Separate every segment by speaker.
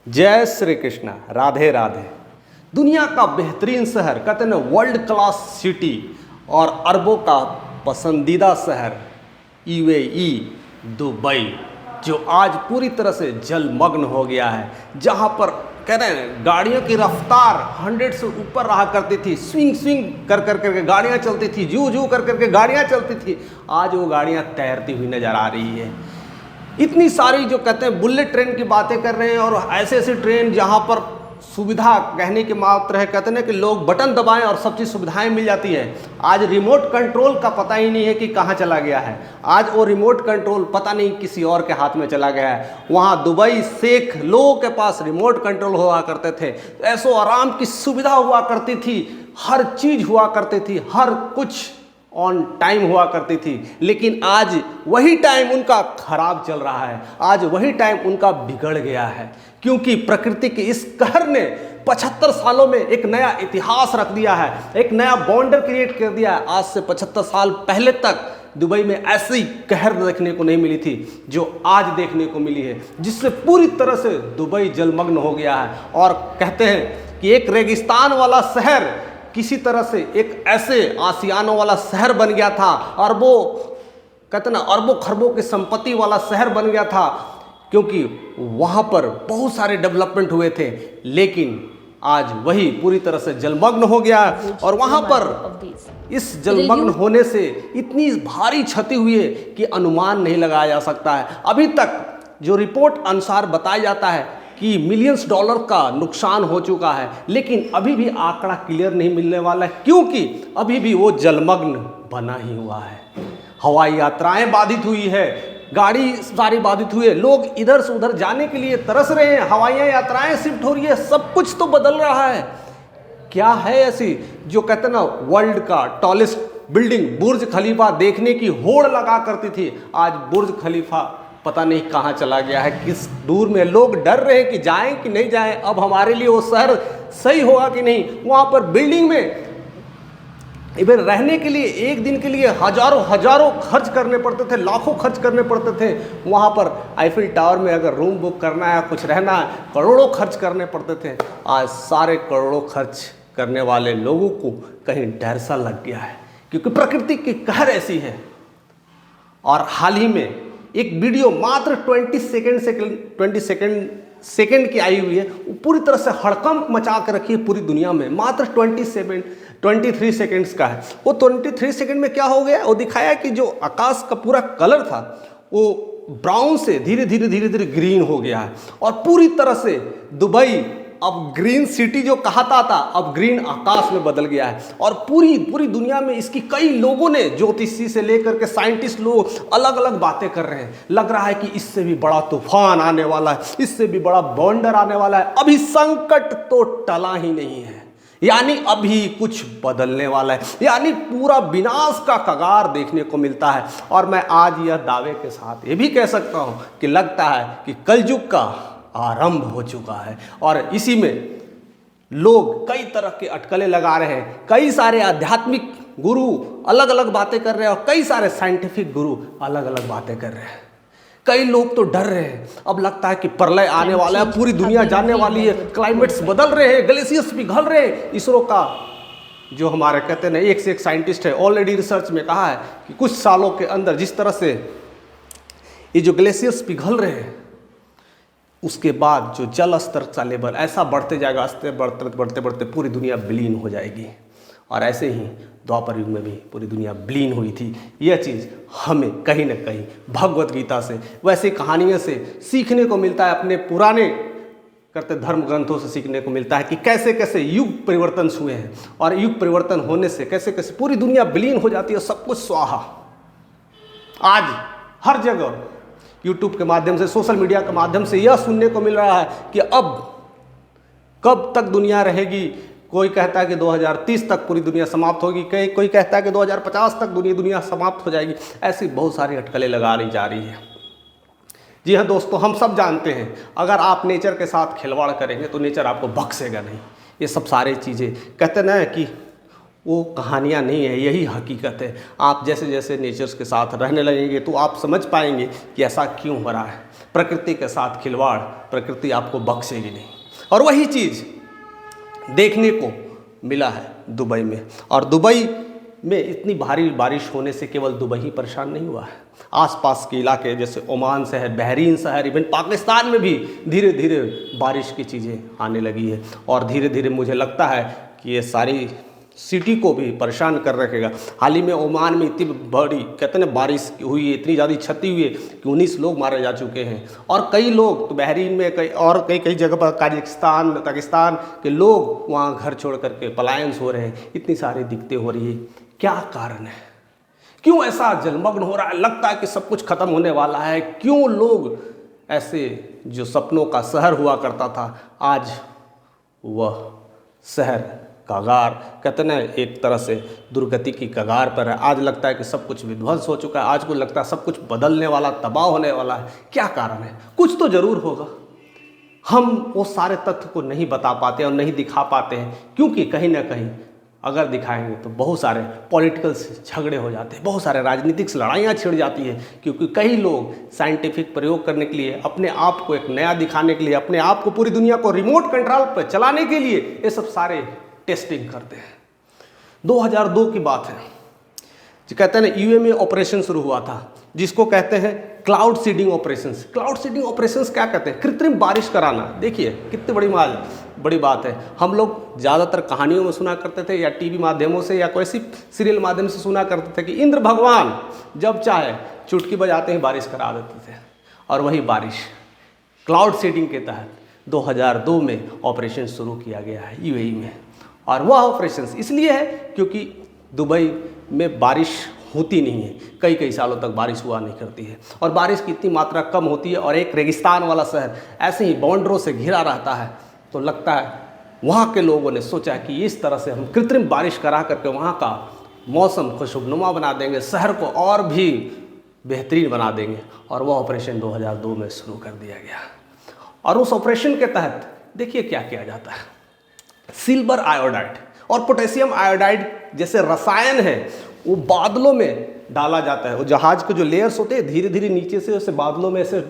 Speaker 1: जय श्री कृष्णा, राधे राधे। दुनिया का बेहतरीन शहर, कहते हैं ना वर्ल्ड क्लास सिटी और अरबों का पसंदीदा शहर यूएई दुबई, जो आज पूरी तरह से जलमग्न हो गया है। जहां पर कह रहे हैं गाड़ियों की रफ्तार 100 से ऊपर रहा करती थी, स्विंग स्विंग कर करके गाड़ियां चलती थी, जू जू कर करके गाड़ियां चलती थी। आज वो गाड़ियां तैरती हुई नजर आ रही है। इतनी सारी जो कहते हैं बुलेट ट्रेन की बातें कर रहे हैं, और ऐसे ऐसे ट्रेन जहां पर सुविधा कहने के मात्र है, कहते हैं ना कि लोग बटन दबाएं और सब चीज़ सुविधाएं मिल जाती है। आज रिमोट कंट्रोल का पता ही नहीं है कि कहाँ चला गया है। आज वो रिमोट कंट्रोल पता नहीं किसी और के हाथ में चला गया है। वहाँ दुबई शेख लोगों के पास रिमोट कंट्रोल हुआ करते थे, ऐसो आराम की सुविधा हुआ करती थी, हर चीज़ हुआ करती थी, हर कुछ ऑन टाइम हुआ करती थी। लेकिन आज वही टाइम उनका खराब चल रहा है, आज वही टाइम उनका बिगड़ गया है, क्योंकि प्रकृति के इस कहर ने 75 सालों में एक नया इतिहास रख दिया है, एक नया बॉर्डर क्रिएट कर दिया है। आज से 75 साल पहले तक दुबई में ऐसी कहर देखने को नहीं मिली थी जो आज देखने को मिली है, जिससे पूरी तरह से दुबई जलमग्न हो गया है। और कहते हैं कि एक रेगिस्तान वाला शहर किसी तरह से एक ऐसे आसियानों वाला शहर बन गया था, अरबों कहते ना अरबों खरबों की संपत्ति वाला शहर बन गया था, क्योंकि वहाँ पर बहुत सारे डेवलपमेंट हुए थे। लेकिन आज वही पूरी तरह से जलमग्न हो गया, और वहाँ पर इस जलमग्न होने से इतनी भारी क्षति हुई है कि अनुमान नहीं लगाया जा सकता है। अभी तक जो रिपोर्ट अनुसार बताया जाता है कि मिलियंस डॉलर का नुकसान हो चुका है, लेकिन अभी भी आंकड़ा क्लियर नहीं मिलने वाला है, क्योंकि अभी भी वो जलमग्न बना ही हुआ है। हवाई यात्राएं बाधित हुई है, गाड़ी सारी बाधित हुई है, लोग इधर से उधर जाने के लिए तरस रहे हैं, हवाई यात्राएं शिफ्ट हो रही है, सब कुछ तो बदल रहा है। क्या है ऐसी जो कहते ना वर्ल्ड का टॉलेस्ट बिल्डिंग बुर्ज खलीफा देखने की होड़ लगा करती थी, आज बुर्ज खलीफा पता नहीं कहाँ चला गया है, किस दूर में। लोग डर रहे हैं कि जाएं कि नहीं जाएं, अब हमारे लिए वो शहर सही होगा कि नहीं। वहाँ पर बिल्डिंग में इधर रहने के लिए एक दिन के लिए हजारों खर्च करने पड़ते थे, लाखों खर्च करने पड़ते थे। वहाँ पर आईफिल टावर में अगर रूम बुक करना है, कुछ रहना है, करोड़ों खर्च करने पड़ते थे। आज सारे करोड़ों खर्च करने वाले लोगों को कहीं डर सा लग गया है, क्योंकि प्रकृति की कहर ऐसी है। और हाल ही में एक वीडियो मात्र 20 सेकेंड की आई हुई है, वो पूरी तरह से हड़कंप मचा कर रखी है पूरी दुनिया में। मात्र 23 सेकेंड्स का है। वो 23 सेकेंड में क्या हो गया, वो दिखाया कि जो आकाश का पूरा कलर था वो ब्राउन से धीरे धीरे ग्रीन हो गया है, और पूरी तरह से दुबई अब ग्रीन सिटी जो कहता था अब ग्रीन आकाश में बदल गया है। और पूरी दुनिया में इसकी कई लोगों ने, ज्योतिषी से लेकर के साइंटिस्ट लोग अलग अलग बातें कर रहे हैं। लग रहा है कि इससे भी बड़ा तूफान आने वाला है, इससे भी बड़ा बॉन्डर आने वाला है। अभी संकट तो टला ही नहीं है, यानी अभी कुछ बदलने वाला है, यानी पूरा विनाश का कगार देखने को मिलता है। और मैं आज यह दावे के साथ ये भी कह सकता हूँ कि लगता है कि कलयुग का आरंभ हो चुका है। और इसी में लोग कई तरह के अटकलें लगा रहे हैं, कई सारे आध्यात्मिक गुरु अलग अलग बातें कर रहे हैं, और कई सारे साइंटिफिक गुरु अलग अलग बातें कर रहे हैं। कई लोग तो डर रहे हैं, अब लगता है कि प्रलय आने वाला है, पूरी दुनिया जाने वाली है, क्लाइमेट्स बदल रहे हैं, ग्लेशियर्स पिघल रहे हैं। इसरो का जो हमारे कहते हैं एक से एक साइंटिस्ट है, ऑलरेडी रिसर्च में कहा है कि कुछ सालों के अंदर जिस तरह से ये जो ग्लेशियर्स पिघल रहे हैं, उसके बाद जो जल स्तर का लेवल ऐसा बढ़ते जाएगा, बढ़ते पूरी दुनिया विलीन हो जाएगी। और ऐसे ही द्वापर युग में भी पूरी दुनिया विलीन हुई थी। यह चीज़ हमें कहीं ना कहीं भगवत गीता से, वैसे कहानियों से सीखने को मिलता है, अपने पुराने करते धर्म ग्रंथों से सीखने को मिलता है कि कैसे कैसे युग परिवर्तन हुए हैं, और युग परिवर्तन होने से कैसे कैसे पूरी दुनिया विलीन हो जाती है, सब कुछ स्वाहा। आज हर जगह यूट्यूब के माध्यम से, सोशल मीडिया के माध्यम से यह सुनने को मिल रहा है कि अब कब तक दुनिया रहेगी। कोई कहता है कि 2030 तक पूरी दुनिया समाप्त होगी, कोई कहता है कि 2050 तक दुनिया समाप्त हो जाएगी। ऐसी बहुत सारी अटकलें लगा रही जा रही है। जी हाँ दोस्तों, हम सब जानते हैं अगर आप नेचर के साथ खिलवाड़ करेंगे तो नेचर आपको बख्शेगा नहीं। ये सब सारी चीज़ें कहते ना कि वो कहानियाँ नहीं है, यही हकीकत है। आप जैसे जैसे नेचर्स के साथ रहने लगेंगे तो आप समझ पाएंगे कि ऐसा क्यों हो रहा है। प्रकृति के साथ खिलवाड़ प्रकृति आपको बख्शेगी नहीं। और वही चीज़ देखने को मिला है दुबई में। और दुबई में इतनी भारी बारिश होने से केवल दुबई ही परेशान नहीं हुआ है, आसपास के इलाके जैसे ओमान शहर, बहरीन शहर, इवन पाकिस्तान में भी धीरे धीरे बारिश की चीज़ें आने लगी है। और धीरे धीरे मुझे लगता है कि ये सारी सिटी को भी परेशान कर रखेगा। हाल ही में ओमान में इतनी बड़ी कहते हैं बारिश हुई है, इतनी ज़्यादा क्षति हुई है कि 19 लोग मारे जा चुके हैं। और कई लोग तो बहरीन में कई जगह पर काजाकिस्तान पाकिस्तान के लोग वहाँ घर छोड़ करके पलायन हो रहे हैं। इतनी सारी दिक्कतें हो रही है, क्या कारण है? क्यों ऐसा जलमग्न हो रहा है? लगता है कि सब कुछ खत्म होने वाला है। क्यों लोग ऐसे जो सपनों का शहर हुआ करता था, आज वह शहर कगार कहते ना एक तरह से दुर्गति की कगार पर है। आज लगता है कि सब कुछ विध्वंस हो चुका है, आज को लगता है सब कुछ बदलने वाला, तबाह होने वाला है। क्या कारण है? कुछ तो ज़रूर होगा। हम वो सारे तथ्य को नहीं बता पाते और नहीं दिखा पाते हैं, क्योंकि कहीं ना कहीं अगर दिखाएंगे तो बहुत सारे पॉलिटिकल झगड़े हो जाते हैं, बहुत सारे राजनीतिक लड़ाइयाँ छिड़ जाती है, क्योंकि कई लोग साइंटिफिक प्रयोग करने के लिए, अपने आप को एक नया दिखाने के लिए, अपने आप को पूरी दुनिया को रिमोट कंट्रोल पर चलाने के लिए ये सब सारे टेस्टिंग करते हैं। 2002 की बात है, जो कहते हैं ना यूए में ऑपरेशन शुरू हुआ था, जिसको कहते हैं cloud seeding operations. Cloud seeding operations क्या कहते हैं? कृत्रिम बारिश कराना। देखिए कितनी बड़ी बात है। हम लोग ज़्यादातर कहानियों में सुना करते थे, या टीवी माध्यमों से, या कोई सीरियल माध्यम से सुना करते थे कि इंद्र भगवान जब चाहे चुटकी बजाते ही बारिश करा देते थे। और वही बारिश क्लाउड सीडिंग के तहत 2002 में ऑपरेशन शुरू किया गया है यूएई में। और वह ऑपरेशन इसलिए है क्योंकि दुबई में बारिश होती नहीं है, कई सालों तक बारिश हुआ नहीं करती है, और बारिश की इतनी मात्रा कम होती है, और एक रेगिस्तान वाला शहर ऐसे ही बाउंड्रों से घिरा रहता है। तो लगता है वहाँ के लोगों ने सोचा कि इस तरह से हम कृत्रिम बारिश करा करके वहाँ का मौसम खुशनुमा बना देंगे, शहर को और भी बेहतरीन बना देंगे। और वह ऑपरेशन 2002 में शुरू कर दिया गया। और उस ऑपरेशन के तहत देखिए क्या किया जाता है। सिल्वर आयोडाइड और पोटेशियम आयोडाइड जैसे रसायन है वो बादलों में डाला जाता है। वो जहाज के जो लेयर्स होते हैं धीरे धीरे नीचे से उसे बादलों में से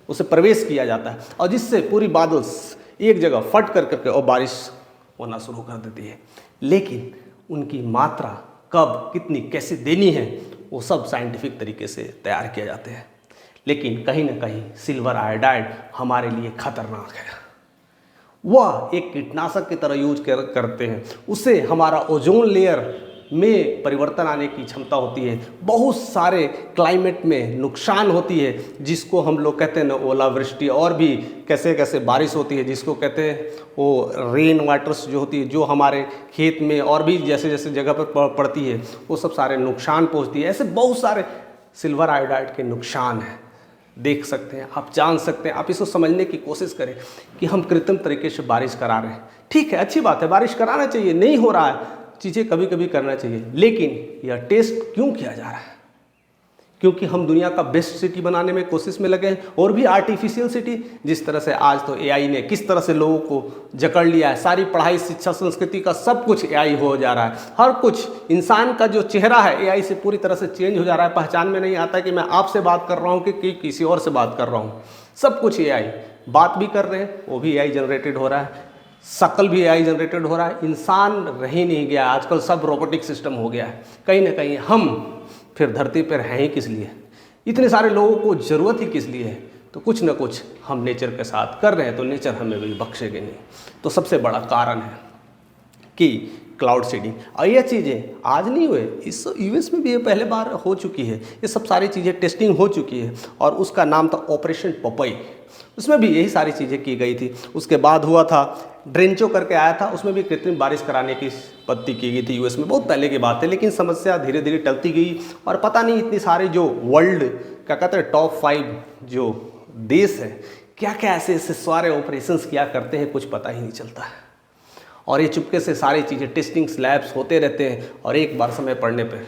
Speaker 1: उसे प्रवेश किया जाता है, और जिससे पूरी बादल एक जगह फट कर करके और बारिश होना शुरू कर देती है। लेकिन उनकी मात्रा कब कितनी कैसे देनी है वो सब साइंटिफिक तरीके से तैयार किए जाते हैं। लेकिन कहीं ना कहीं सिल्वर आयोडाइड हमारे लिए खतरनाक है। वह एक कीटनाशक की तरह यूज करते हैं। उससे हमारा ओजोन लेयर में परिवर्तन आने की क्षमता होती है। बहुत सारे क्लाइमेट में नुकसान होती है, जिसको हम लोग कहते हैं ना ओलावृष्टि, और भी कैसे कैसे बारिश होती है जिसको कहते हैं वो रेन वाटर्स जो होती है, जो हमारे खेत में और भी जैसे जैसे जगह पर पड़ती है वो सब सारे नुकसान पहुँचती है। ऐसे बहुत सारे सिल्वर आयोडाइड के नुकसान हैं, देख सकते हैं, आप जान सकते हैं। आप इसको समझने की कोशिश करें कि हम कृत्रिम तरीके से बारिश करा रहे हैं। ठीक है, अच्छी बात है, बारिश कराना चाहिए, नहीं हो रहा है, चीज़ें कभी कभी करना चाहिए। लेकिन यह टेस्ट क्यों किया जा रहा है? क्योंकि हम दुनिया का बेस्ट सिटी बनाने में कोशिश में लगे हैं, और भी आर्टिफिशियल सिटी। जिस तरह से आज तो एआई ने किस तरह से लोगों को जकड़ लिया है, सारी पढ़ाई, शिक्षा, संस्कृति का सब कुछ एआई हो जा रहा है। हर कुछ इंसान का जो चेहरा है एआई से पूरी तरह से चेंज हो जा रहा है। पहचान में नहीं आता कि मैं आपसे बात कर रहा हूँ कि किसी और से बात कर रहा हूँ। सब कुछ एआई, बात भी कर रहे हैं वो भी एआई जनरेटेड हो रहा है, शक्ल भी एआई जनरेटेड हो रहा है। इंसान रह ही नहीं गया, आजकल सब रोबोटिक सिस्टम हो गया है। कहीं ना कहीं हम फिर धरती पर हैं ही किस लिए? इतने सारे लोगों को ज़रूरत ही किस लिए है? तो कुछ ना कुछ हम नेचर के साथ कर रहे हैं, तो नेचर हमें भी बख्शेगे नहीं। तो सबसे बड़ा कारण है कि क्लाउड सीडिंग। और ये चीज़ें आज नहीं हुए, इस यूएस में भी ये पहले बार हो चुकी है। ये सब सारी चीज़ें टेस्टिंग हो चुकी है, और उसका नाम था ऑपरेशन पपई। उसमें भी यही सारी चीज़ें की गई थी। उसके बाद हुआ था ड्रेंचो करके आया था, उसमें भी कृत्रिम बारिश कराने की पद्धति की गई थी यूएस में। बहुत पहले की बात है, लेकिन समस्या धीरे धीरे टलती गई। और पता नहीं इतनी सारे जो वर्ल्ड क्या कहते हैं टॉप 5 जो देश है, क्या क्या ऐसे सारे ऑपरेशंस किया करते हैं, कुछ पता ही नहीं चलता है। और ये चुपके से सारी चीज़ें टेस्टिंग लैब्स होते रहते हैं, और एक बार समय पड़ने पर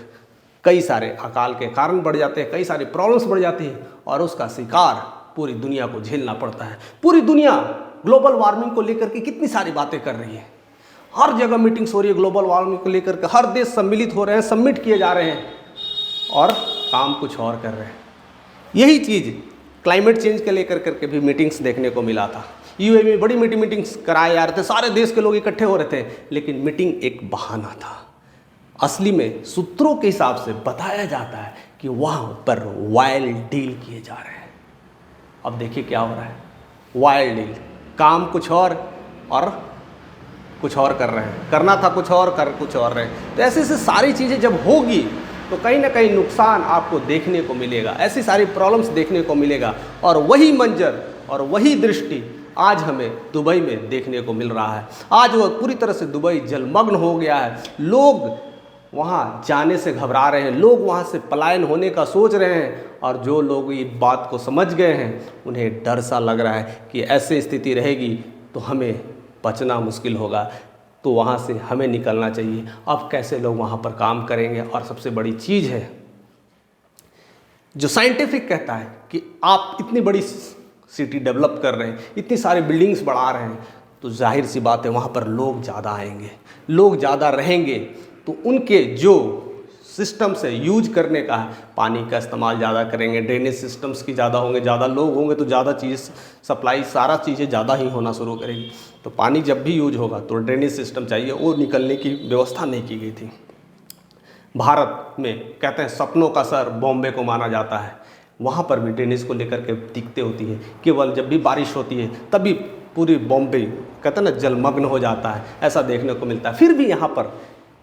Speaker 1: कई सारे अकाल के कारण बढ़ जाते हैं, कई सारी प्रॉब्लम्स बढ़ जाती हैं, और उसका शिकार पूरी दुनिया को झेलना पड़ता है। पूरी दुनिया ग्लोबल वार्मिंग को लेकर के कितनी सारी बातें कर रही है, हर जगह मीटिंग्स हो रही है ग्लोबल वार्मिंग को लेकर के, हर देश सम्मिलित हो रहे हैं, सबमिट किए जा रहे हैं, और काम कुछ और कर रहे हैं। यही चीज़ क्लाइमेट चेंज के लेकर करके भी मीटिंग्स देखने को मिला था। यूएई में बड़ी मीटिंग्स कराए जा रहे थे, सारे देश के लोग इकट्ठे हो रहे थे, लेकिन मीटिंग एक बहाना था। असली में सूत्रों के हिसाब से बताया जाता है कि वहाँ पर वाइल्ड डील किए जा रहे हैं। अब देखिए क्या हो रहा है, वाइल्ड डील, काम कुछ और कुछ और कर रहे हैं, करना था कुछ और कर कुछ और रहे हैं। तो ऐसे ऐसे सारी चीज़ें जब होगी तो कहीं ना कहीं नुकसान आपको देखने को मिलेगा, ऐसी सारी प्रॉब्लम्स देखने को मिलेगा। और वही मंजर और वही दृष्टि आज हमें दुबई में देखने को मिल रहा है। आज वो पूरी तरह से दुबई जलमग्न हो गया है। लोग वहाँ जाने से घबरा रहे हैं, लोग वहाँ से पलायन होने का सोच रहे हैं। और जो लोग ये बात को समझ गए हैं उन्हें डर सा लग रहा है कि ऐसी स्थिति रहेगी तो हमें बचना मुश्किल होगा, तो वहाँ से हमें निकलना चाहिए। अब कैसे लोग वहाँ पर काम करेंगे? और सबसे बड़ी चीज़ है जो साइंटिफिक कहता है कि आप इतनी बड़ी सिटी डेवलप कर रहे हैं, इतनी सारी बिल्डिंग्स बढ़ा रहे हैं, तो जाहिर सी बात है वहाँ पर लोग ज़्यादा आएंगे, लोग ज़्यादा रहेंगे, तो उनके जो सिस्टम से यूज करने का है, पानी का इस्तेमाल ज़्यादा करेंगे, ड्रेनेज सिस्टम्स की ज़्यादा होंगे, ज़्यादा लोग होंगे तो ज़्यादा चीज़ सप्लाई, सारा चीज़ें ज़्यादा ही होना शुरू करेगी। तो पानी जब भी यूज होगा तो ड्रेनेज सिस्टम चाहिए, वो निकलने की व्यवस्था नहीं की गई थी। भारत में कहते हैं सपनों का शहर बॉम्बे को माना जाता है, वहाँ पर भी ड्रेनेज को लेकर के दिक्कतें होती है। केवल जब भी बारिश होती है तभी पूरी बॉम्बे कहते हैं ना जलमग्न हो जाता है, ऐसा देखने को मिलता है। फिर भी यहाँ पर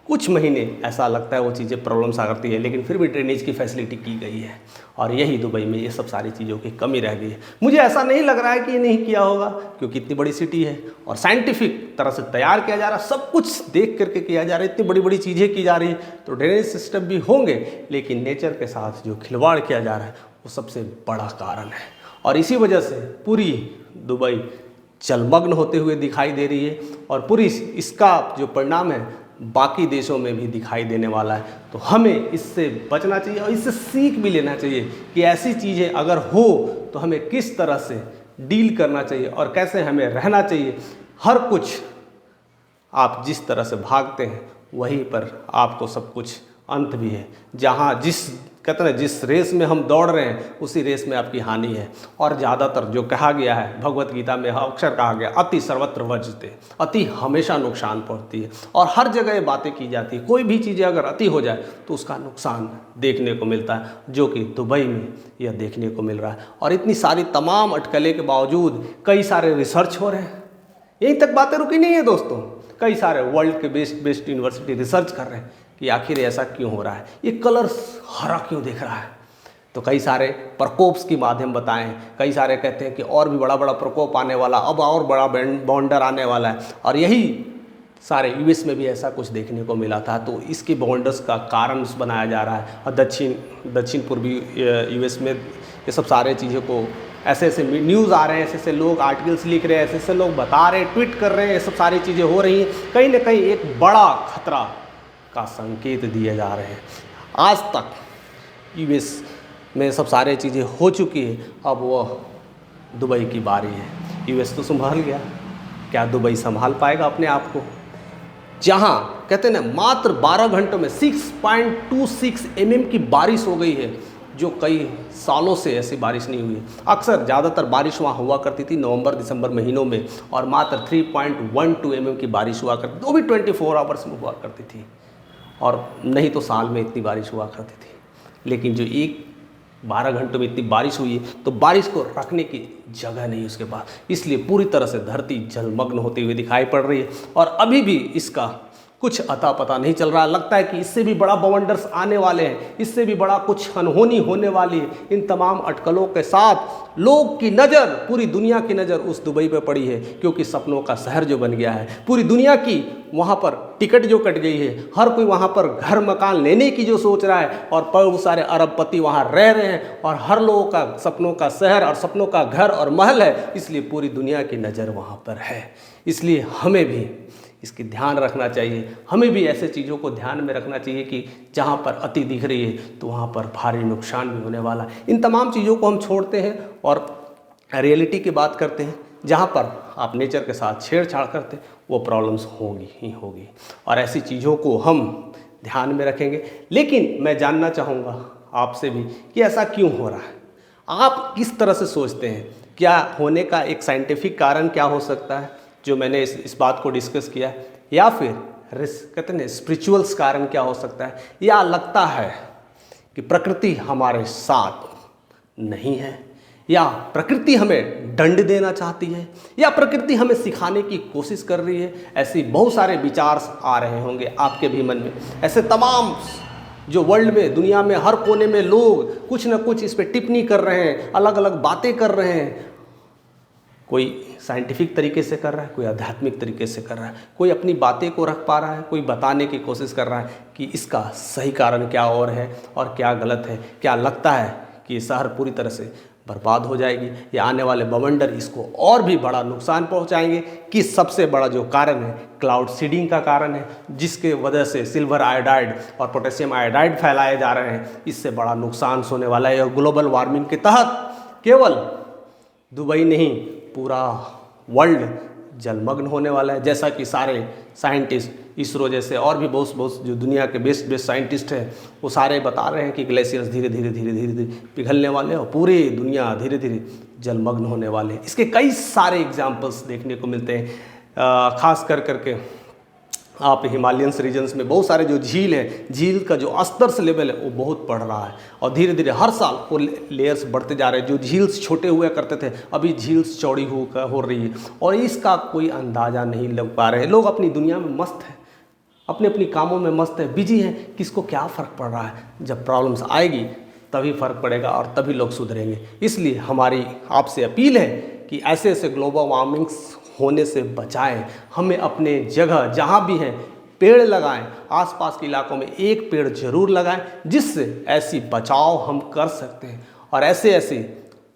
Speaker 1: कुछ महीने ऐसा लगता है वो चीज़ें प्रॉब्लम्स आ करती है, लेकिन फिर भी ड्रेनेज की फैसिलिटी की गई है। और यही दुबई में ये सब सारी चीज़ों की कमी रह गई है। मुझे ऐसा नहीं लग रहा है कि ये नहीं किया होगा, क्योंकि इतनी बड़ी सिटी है और साइंटिफिक तरह से तैयार किया जा रहा है, सब कुछ देख करके किया जा रहा है, इतनी बड़ी बड़ी चीज़ें की जा रही है, तो ड्रेनेज सिस्टम भी होंगे। लेकिन नेचर के साथ जो खिलवाड़ किया जा रहा है वो सबसे बड़ा कारण है, और इसी वजह से पूरी दुबई जलमग्न होते हुए दिखाई दे रही है। और पूरी इसका जो परिणाम है बाकी देशों में भी दिखाई देने वाला है। तो हमें इससे बचना चाहिए और इससे सीख भी लेना चाहिए कि ऐसी चीज़ें अगर हो तो हमें किस तरह से डील करना चाहिए और कैसे हमें रहना चाहिए। हर कुछ आप जिस तरह से भागते हैं वहीं पर आपको सब कुछ अंत भी है। जहाँ जिस कहते हैं जिस रेस में हम दौड़ रहे हैं उसी रेस में आपकी हानि है। और ज़्यादातर जो कहा गया है भगवत गीता में अक्सर कहा गया, अति सर्वत्र वर्जते, अति हमेशा नुकसान पहुंचती है। और हर जगह ये बातें की जाती है, कोई भी चीज़ें अगर अति हो जाए तो उसका नुकसान देखने को मिलता है, जो कि दुबई में यह देखने को मिल रहा है। और इतनी सारी तमाम अटकलें के बावजूद कई सारे रिसर्च हो रहे हैं, यहीं तक बातें रुकी नहीं है दोस्तों। कई सारे वर्ल्ड के बेस्ट यूनिवर्सिटी रिसर्च कर रहे हैं कि आखिर ऐसा क्यों हो रहा है, ये कलर्स हरा क्यों दिख रहा है। तो कई सारे प्रकोप्स की माध्यम बताएं, कई सारे कहते हैं कि और भी बड़ा बड़ा प्रकोप आने वाला, अब और बड़ा बॉन्डर आने वाला है। और यही सारे यूएस में भी ऐसा कुछ देखने को मिला था, तो इसके बॉन्डर्स का कारण बनाया जा रहा है। और दक्षिण पूर्वी यूएस में ये सब सारे चीज़ों को ऐसे ऐसे न्यूज़ आ रहे हैं, ऐसे ऐसे लोग आर्टिकल्स लिख रहे हैं, ऐसे ऐसे लोग बता रहे हैं, ट्वीट कर रहे हैं, ये सब सारी चीज़ें हो रही हैं, कहीं ना कहीं एक बड़ा खतरा का संकेत दिए जा रहे हैं। आज तक यूएस में सब सारी चीज़ें हो चुकी है, अब वह दुबई की बारी है। यूएस तो संभाल गया, क्या दुबई संभाल पाएगा अपने आप को? जहाँ कहते हैं ना मात्र 12 घंटों में 6.26 mm की बारिश हो गई है, जो कई सालों से ऐसी बारिश नहीं हुई। अक्सर ज़्यादातर बारिश वहाँ हुआ करती थी नवंबर दिसंबर महीनों में, और मात्र 3.12 mm की बारिश हुआ करती थी, वो भी 24 आवर्स में हुआ करती थी, और नहीं तो साल में इतनी बारिश हुआ करती थी। लेकिन जो 12 घंटों में इतनी बारिश हुई है, तो बारिश को रखने की जगह नहीं उसके पास, इसलिए पूरी तरह से धरती जलमग्न होती हुई दिखाई पड़ रही है। और अभी भी इसका कुछ अता पता नहीं चल रहा। लगता है कि इससे भी बड़ा बवंडर्स आने वाले हैं, इससे भी बड़ा कुछ अनहोनी होने वाली है। इन तमाम अटकलों के साथ लोग की नज़र, पूरी दुनिया की नज़र उस दुबई पे पड़ी है, क्योंकि सपनों का शहर जो बन गया है, पूरी दुनिया की वहाँ पर टिकट जो कट गई है, हर कोई वहाँ पर घर मकान लेने की जो सोच रहा है, और बहुत सारे अरबपति वहाँ रह रहे हैं, और हर लोगों का सपनों का शहर और सपनों का घर और महल है, इसलिए पूरी दुनिया की नज़र वहाँ पर है। इसलिए हमें भी इसकी ध्यान रखना चाहिए, हमें भी ऐसे चीज़ों को ध्यान में रखना चाहिए कि जहाँ पर अति दिख रही है तो वहाँ पर भारी नुकसान भी होने वाला है। इन तमाम चीज़ों को हम छोड़ते हैं और रियलिटी की बात करते हैं। जहाँ पर आप नेचर के साथ छेड़छाड़ करते हैं वो प्रॉब्लम्स होंगी ही होगी, और ऐसी चीज़ों को हम ध्यान में रखेंगे। लेकिन मैं जानना चाहूँगा आपसे भी कि ऐसा क्यों हो रहा है। आप किस तरह से सोचते हैं? क्या होने का एक साइंटिफिक कारण क्या हो सकता है जो मैंने इस बात को डिस्कस किया है, या फिर कहते हैं स्पिरिचुअल्स कारण क्या हो सकता है, या लगता है कि प्रकृति हमारे साथ नहीं है, या प्रकृति हमें दंड देना चाहती है, या प्रकृति हमें सिखाने की कोशिश कर रही है? ऐसे बहुत सारे विचार आ रहे होंगे आपके भी मन में। ऐसे तमाम जो वर्ल्ड में, दुनिया में हर कोने में लोग कुछ ना कुछ इस पर टिप्पणी कर रहे हैं, अलग अलग बातें कर रहे हैं। कोई साइंटिफिक तरीके से कर रहा है, कोई आध्यात्मिक तरीके से कर रहा है, कोई अपनी बातें को रख पा रहा है, कोई बताने की कोशिश कर रहा है कि इसका सही कारण क्या और है और क्या गलत है। क्या लगता है कि ये शहर पूरी तरह से बर्बाद हो जाएगी, या आने वाले बवंडर इसको और भी बड़ा नुकसान पहुंचाएंगे? कि सबसे बड़ा जो कारण है क्लाउड सीडिंग का कारण है, जिसके वजह से सिल्वर आयोडाइड और पोटेशियम आयोडाइड फैलाए जा रहे हैं। इससे बड़ा नुकसान होने वाला है। और ग्लोबल वार्मिंग के तहत केवल दुबई नहीं, पूरा वर्ल्ड जलमग्न होने वाला है। जैसा कि सारे साइंटिस्ट, इसरो जैसे और भी बहुत जो दुनिया के बेस्ट साइंटिस्ट हैं, वो सारे बता रहे हैं कि ग्लेशियर्स धीरे धीरे पिघलने वाले हैं और पूरी दुनिया धीरे धीरे जलमग्न होने वाले हैं। इसके कई सारे एग्जाम्पल्स देखने को मिलते हैं। खास करके आप हिमालयंस रीजन्स में बहुत सारे जो झील है, झील का जो स्तर से लेवल है वो बहुत बढ़ रहा है, और धीरे धीरे हर साल वो लेयर्स बढ़ते जा रहे हैं। जो झील्स छोटे हुआ करते थे, अभी झील्स चौड़ी हो रही है, और इसका कोई अंदाज़ा नहीं लग पा रहे हैं। लोग अपनी दुनिया में मस्त हैं, अपने अपनी कामों में मस्त है, बिजी हैं, किसको क्या फ़र्क पड़ रहा है? जब प्रॉब्लम्स आएगी तभी फ़र्क पड़ेगा और तभी लोग सुधरेंगे। इसलिए हमारी आपसे अपील है कि ऐसे ग्लोबल वार्मिंग्स होने से बचाएं। हमें अपने जगह जहाँ भी हैं पेड़ लगाएं, आसपास के इलाकों में एक पेड़ जरूर लगाएं, जिससे ऐसी बचाव हम कर सकते हैं। और ऐसे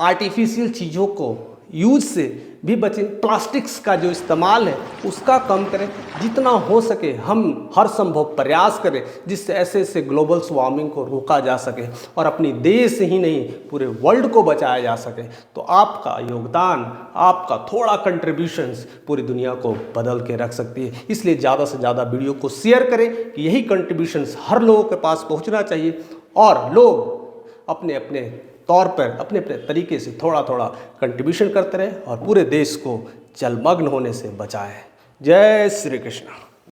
Speaker 1: आर्टिफिशियल चीज़ों को यूज से भी बचें। प्लास्टिक्स का जो इस्तेमाल है उसका कम करें, जितना हो सके हम हर संभव प्रयास करें जिससे ऐसे ग्लोबल वार्मिंग को रोका जा सके और अपनी देश ही नहीं पूरे वर्ल्ड को बचाया जा सके। तो आपका योगदान, आपका थोड़ा कंट्रीब्यूशंस पूरी दुनिया को बदल के रख सकती है। इसलिए ज़्यादा से ज़्यादा वीडियो को शेयर करें कि यही कंट्रीब्यूशंस हर लोगों के पास पहुँचना चाहिए, और लोग अपने अपने तौर पर अपने अपने तरीके से थोड़ा थोड़ा कंट्रीब्यूशन करते रहें और पूरे देश को जलमग्न होने से बचाएं। जय श्री कृष्ण।